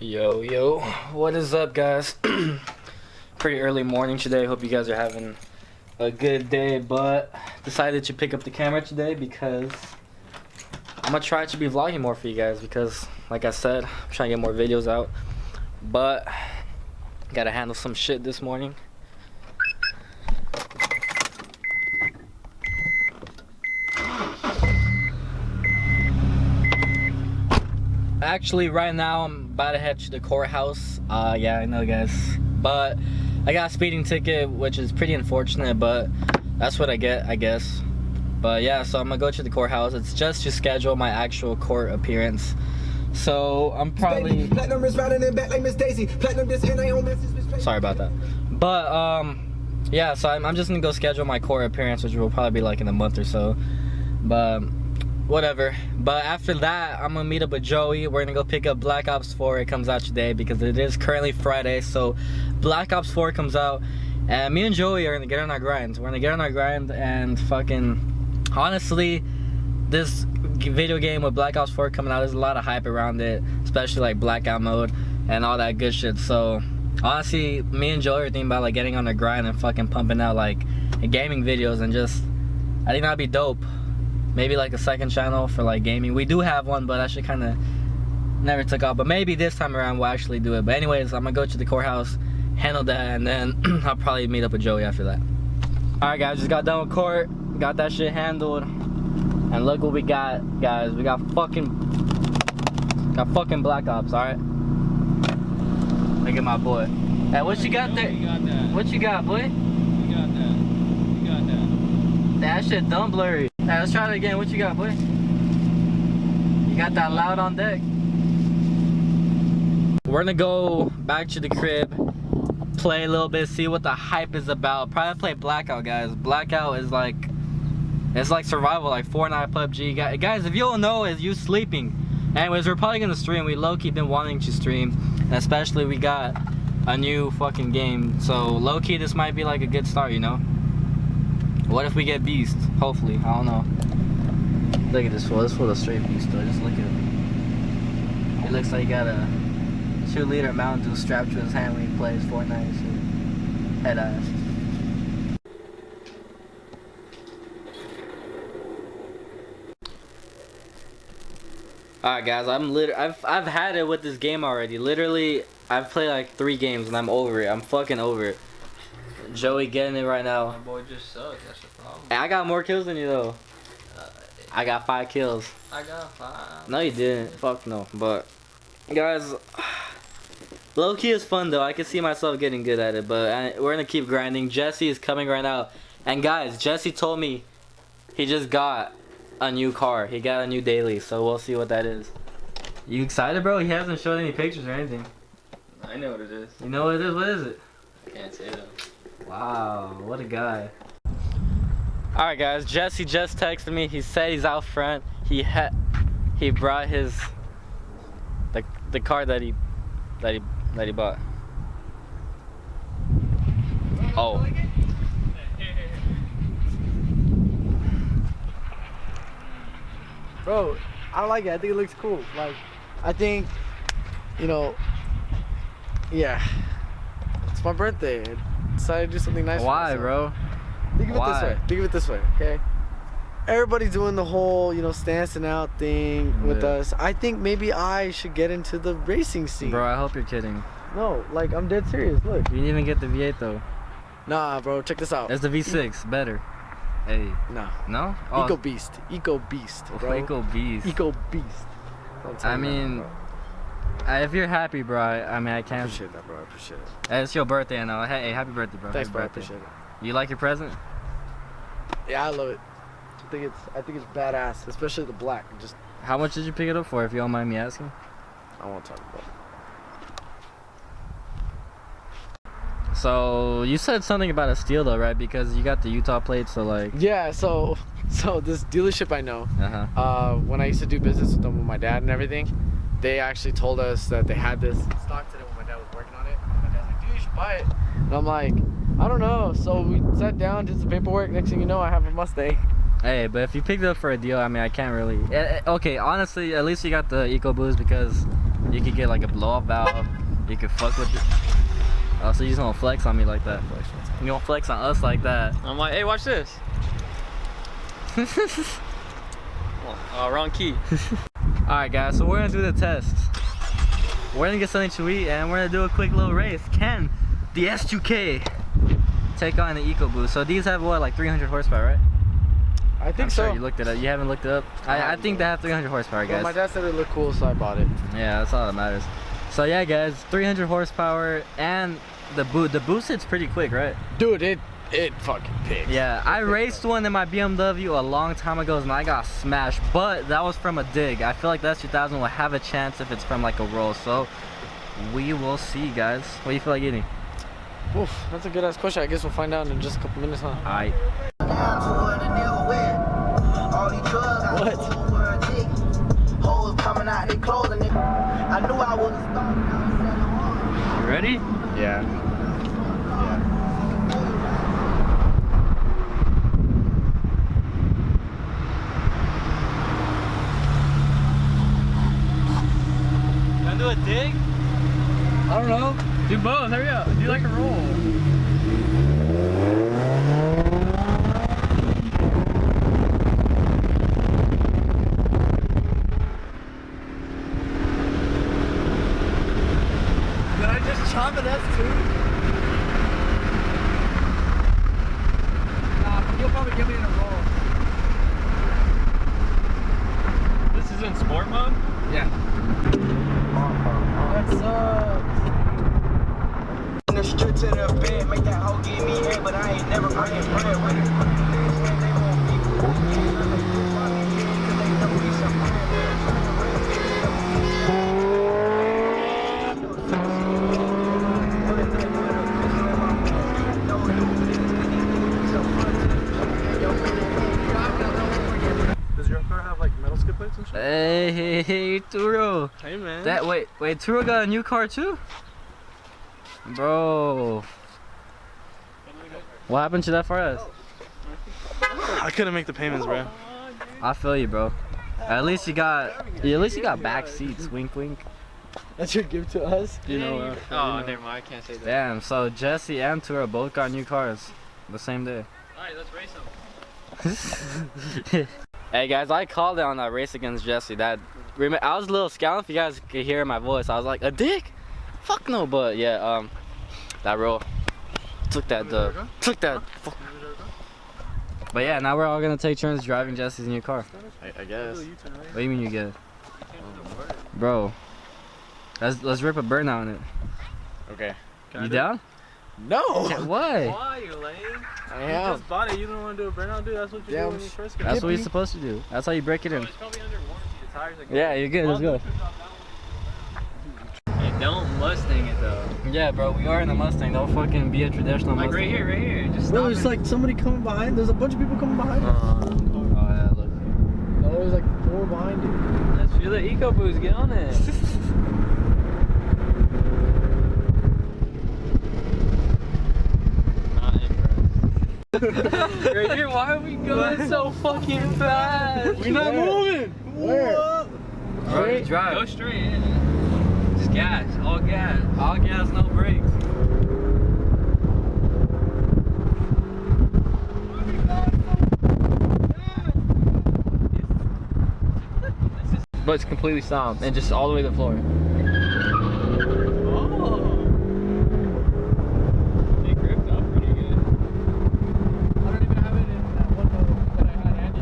Yo, what is up, guys? Pretty early morning today. Hope you guys are having a good day, but decided to pick up the camera today because I'm gonna try to be vlogging more for you guys because, like I said, I'm trying to get more videos out, but gotta handle some shit this morning. Actually, right now I'm about to head to the courthouse. Yeah, I know, guys, but I got a speeding ticket, which is pretty unfortunate, but that's what I get, I guess. But yeah, so I'm gonna go to the courthouse. It's just to schedule my actual court appearance. So I'm probably sorry about that. But yeah, so I'm just gonna go schedule my court appearance, which will probably be like in a month or so. But whatever. But after that, I'm gonna meet up with Joey. We're gonna go pick up Black Ops 4. It comes out today because it is currently Friday. So Black Ops 4 comes out, and me and Joey are gonna get on our grind. We're gonna get on our grind and fucking, honestly, this video game with Black Ops 4 coming out, there's a lot of hype around it, especially like blackout mode and all that good shit. So honestly, me and Joey are thinking about like getting on the grind and fucking pumping out like gaming videos, and just, I think that'd be dope. Maybe like a second channel for like gaming. We do have one, but that shit kind of never took off. But maybe this time around we'll actually do it. But anyways, I'm gonna go to the courthouse, handle that, and then I'll probably meet up with Joey after that. Alright guys, just got done with court, got that shit handled, and look what we got, guys. We got fucking Black Ops. Alright, look at my boy. Hey, what you got there? What you got, boy? You got that. You got that. That shit dumb blurry. Hey, let's try it again. What you got, boy? You got that loud on deck. We're gonna go back to the crib, play a little bit, see what the hype is about. Probably play Blackout, guys. Blackout is like, it's like survival, like Fortnite, PUBG. Guys, if you don't know, is you sleeping. Anyways, we're probably gonna stream. We low-key been wanting to stream, and especially we got a new fucking game. So low-key, this might be like a good start, you know? What if we get beast? Hopefully, I don't know. Look at this fool. This fool a straight beast though. Just look at him. He looks like he got a 2-liter Mountain Dew strapped to his hand when he plays Fortnite and shit. Head ass. Alright guys, I've had it with this game already. Literally, I've played like 3 games and I'm over it. I'm fucking over it. Joey getting it right now. My boy just sucks, that's the problem. Hey, I got more kills than you though. I got 5 kills. I got 5. No, you didn't. Fuck no. But guys, low key is fun though. I can see myself getting good at it. But we're gonna keep grinding. Jesse is coming right now. And guys, Jesse told me he just got a new car. He got a new daily. So we'll see what that is. You excited, bro? He hasn't showed any pictures or anything. I know what it is. You know what it is? What is it? I can't say though. Wow, what a guy. Alright guys, Jesse just texted me. He said he's out front. He brought his the car that he bought. Oh. Bro, I like it. I think it looks cool. Like, I think, you know, yeah, it's my birthday. I decided to do something nice. Why, bro? Think of it this way. Think of it this way, okay? Everybody's doing the whole, you know, stancing out thing with us. I think maybe I should get into the racing scene. Bro, I hope you're kidding. No, like, I'm dead serious. Look. You didn't even get the V8 though. Nah, bro, check this out. It's the V6, better. Hey. No. No? Oh. Eco Beast, bro. Eco Beast. Eco Beast. I mean, if you're happy, bro, I mean, I can't. I appreciate that, bro. I appreciate it. It's your birthday, I know. Hey, happy birthday, bro. Thanks, happy bro. birthday. I appreciate it. You like your present? Yeah, I love it. I think it's badass, especially the black. Just. How much did you pick it up for, if you don't mind me asking? I won't talk about it. So you said something about a steal though, right? Because you got the Utah plate, so like. Yeah, so this dealership I know, when I used to do business with them with my dad and everything, they actually told us that they had this in stock today when my dad was working on it. And my dad's like, dude, you should buy it. And I'm like, I don't know. So we sat down, did some paperwork. Next thing you know, I have a Mustang. Hey, but if you picked it up for a deal, I mean, I can't really. Okay, honestly, at least you got the EcoBoost because You could get like a blow-off valve. You could fuck with it. Oh, so you just gonna flex on me like that? You gonna flex on us like that? I'm like, hey, watch this. Oh, wrong key. Alright guys, so we're gonna do the test. We're gonna get something to eat and we're gonna do a quick little race. Can the S2K take on the EcoBoost? So these have what, like 300 horsepower, right? I think I'm so. sure you looked it up. You haven't looked it up? I think they have 300 horsepower, guys. Well, my dad said it looked cool, so I bought it. Yeah, that's all that matters. So yeah guys, 300 horsepower and the boost hits pretty quick, right? Dude, it fucking picks. Yeah, I raced one in my BMW a long time ago and I got smashed, but that was from a dig. I feel like the S2000 will have a chance if it's from like a roll, so we will see, guys. What do you feel like eating? Oof, that's a good ass question. I guess we'll find out in just a couple minutes, huh? Alright. What? You ready? Yeah. Wanna do a dig? I don't know. Do both, hurry up. Do like a roll. Did I just chop an S2? Nah, you'll probably give me in a roll. This is in sport mode? Yeah. That sucks. Straight to the bed, make that hoe give me head, but I ain't never bringing bread with it. Does your car have like metal skid plates and shit? Hey, Turo. Hey, man. Wait, Turo got a new car too? Bro. What happened to that for us? I couldn't make the payments, bro. I feel you, bro. At least you got back seats. Wink, wink. That's your gift to us? You know, Oh, never mind. I can't say that. Damn. So Jesse and Turo both got new cars the same day. Alright, let's race them. Hey guys, I called it on that race against Jesse. I was a little scared if you guys could hear my voice. I was like, a dick? Fuck no, but yeah, that roll took that dub. Took that. Fuck. But yeah, now we're all gonna take turns driving Jesse's new car. I guess. What do you mean you get it? Bro, let's rip a burnout on it. Okay. You down? No! Why? Why, you lame? I You am. just bought it. You don't want to do a burnout, dude. That's what you do when you first get That's it. what you're supposed to do. That's how you break it in. It's probably under warranty. The tires are good. Yeah, you're good. Let's go. Hey, don't Mustang it though. Yeah, bro, we are in a Mustang. Don't fucking be a traditional Like Mustang. right here. Just stop. Bro, there's like somebody coming behind. There's a bunch of people coming behind us. Oh yeah, look. No, there's like 4 behind you. Let's feel the EcoBoost. Get on it. Right here, why are we going so fucking fast? We're not moving. Where? Straight drive. Go straight in. Just gas, all gas. All gas, no brakes. But it's completely silent and just all the way to the floor. It gripped up pretty good. I don't even have it in that one that I had handy.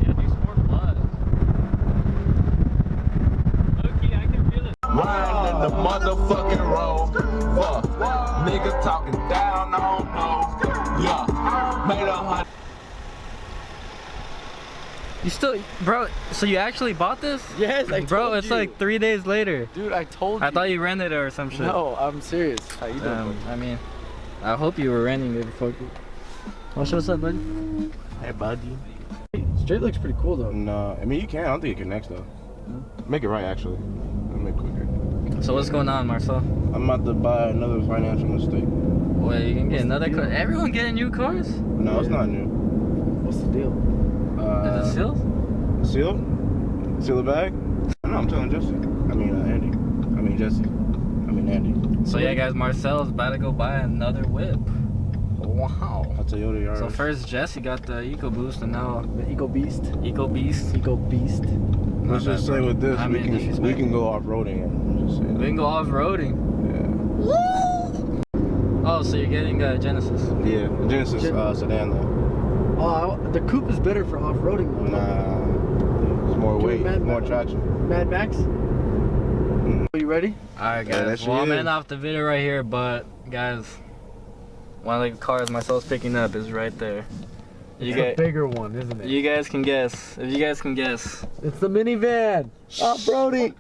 Yeah, do Sport Plus. Okay, I can feel it. Riding in the motherfucking road. Fuck. Nigga talking down, I don't know. Yeah. Made 100. You still, bro? So you actually bought this? Yes, I Bro, told it's you. like 3 days later. Dude, I told you. I thought you rented it or some shit. No, I'm serious. How you doing? I mean, I hope you were renting it before. What's up, buddy? Hey, buddy. Straight looks pretty cool though. No, I mean you can. I don't think it connects though. Make it right actually. Make it quicker. So what's going on, Marcel? I'm about to buy another financial mistake. Wait, you can get another car. Everyone getting new cars? No, it's not new. What's the deal? Is it sealed? Seal? Seal the bag? No, No, I'm telling Jesse. I mean Andy. I mean Jesse. I mean Andy. So yeah, guys, Marcel's about to go buy another whip. Wow. A Toyota Yaris. So first Jesse got the EcoBoost and now The Eco Beast. EcoBeast. Eco Beast. Let's just say with this, I we mean, we can go off-roading and just say We that. can go off-roading. Yeah. Oh, so you're getting a Genesis. Yeah. Genesis sedan though. Oh, the coupe is better for off-roading though. Nah. It's more weight, Mad more Max. traction. Mad Max? Are you ready? Alright Yeah, that guys, shit well I'm is. ending off the video right here, but guys, one of the cars Marcel's picking up is right there. You It's guys, a bigger one, isn't it? you guys can guess. If you guys can guess. It's the minivan. Off-roading.